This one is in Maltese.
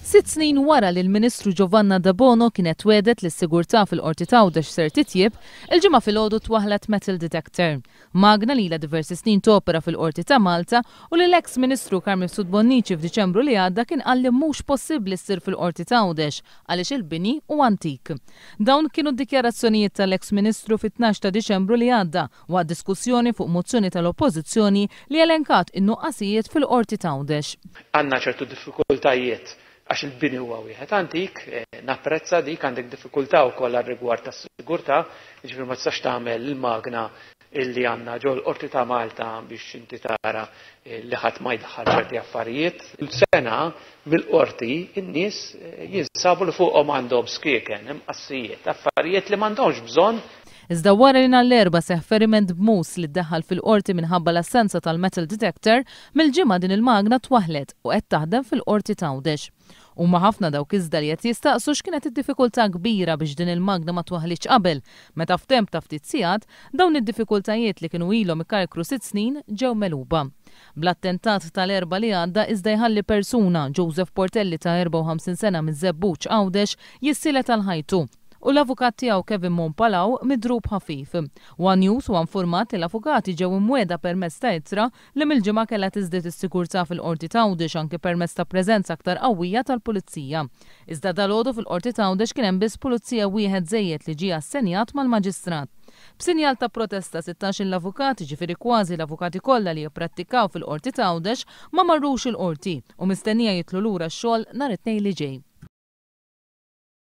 6 snin wara li l-Ministru Giovanna De Bono kienet wedet li s-sigurtà fil-Qorti ta' Għawdex ser titjieb, il-ġimgħa filgħodu twaħħlet metal detector. Magna li ilha diversi snin topera fil-Qorti ta' Malta u li l-eks Ministru Carmen Sudbonnici f'Diċembru li għadda kien qal li mhux possibbli ssir fil-Qorti ta' Għawdex għaliex il-bini huwa antik. Dawn kienu d-dikjarazzjonijiet tal-eks Ministru fit-12 ta' Diċembru li għadda waqt diskussjoni fuq mozzjoni tal-Oppożizzjoni li elenkat in-nuqqasijiet fil-Qorti ta' Għawdex. Għandna ċertu diffikultajiet għax il-bini huwa wieħed antik, napprezza dik għandek diffikultà wkoll rigward tas-sigurtà, jiġifieri ma tistax tagħmel il-magna illi għandna ġol Qorti ta' Malta biex inti tara li ħadd ma jdaħħal ċerti affarijiet. Il-sena mill-qorti in-nies jinsabu li fuqhom għandhom skieken, imqassijiet, affarijiet li m'għandhomx bżonn. Iżda wara li nhar-l-erba' seħħ feriment b'mus li ddaħħal fil-qorti minħabba l-assenza tal-metal detector, mill-ġimgħa din il-magna twaħħlet u qed taħdem fil-Qorti ta' Għawdex. Huma ħafna dawk iżda li qed jistaqsu x'kienet id-diffikultà kbira biex din il-magna ma twaħħlitx qabel, meta f'temp ta' ftit sigħat dawn id-diffikultajiet li kienu ilhom ikarkru 6 snin ġew meluba. Bl-attentat tal-erba' li għadda iżda jħalli persuna, Joseph Portelli ta' 54 sena miż-Żebbuġ Għawdex, jissilet għal ħajtu. U l-avukat tiegħu Kevin Monpalaw midrub ħafif. One News huwa infurmat li l-avukati ġew imwiegħda permezz ta' ittra li mill-ġimgħa kellha tiżdied is-sigurtà fil-Qorti ta' Għawdex anke permezz ta' preżenza aktar qawwija tal-Pulizija. Iżda dalgħodu fil-Qorti ta' Għawdex kien hemm biss pulizija wieħed żejjed li ġie assenjat mal-Maġistrat. B'sinjal ta' protesta 16 l-avukati ġifieri kważi l-avukati kollha li jipprattikaw fil-Qorti ta' Għawdex ma marrux il-qorti u mistennija jitlu lura x-xogħol nhar it-tnejn li ġej.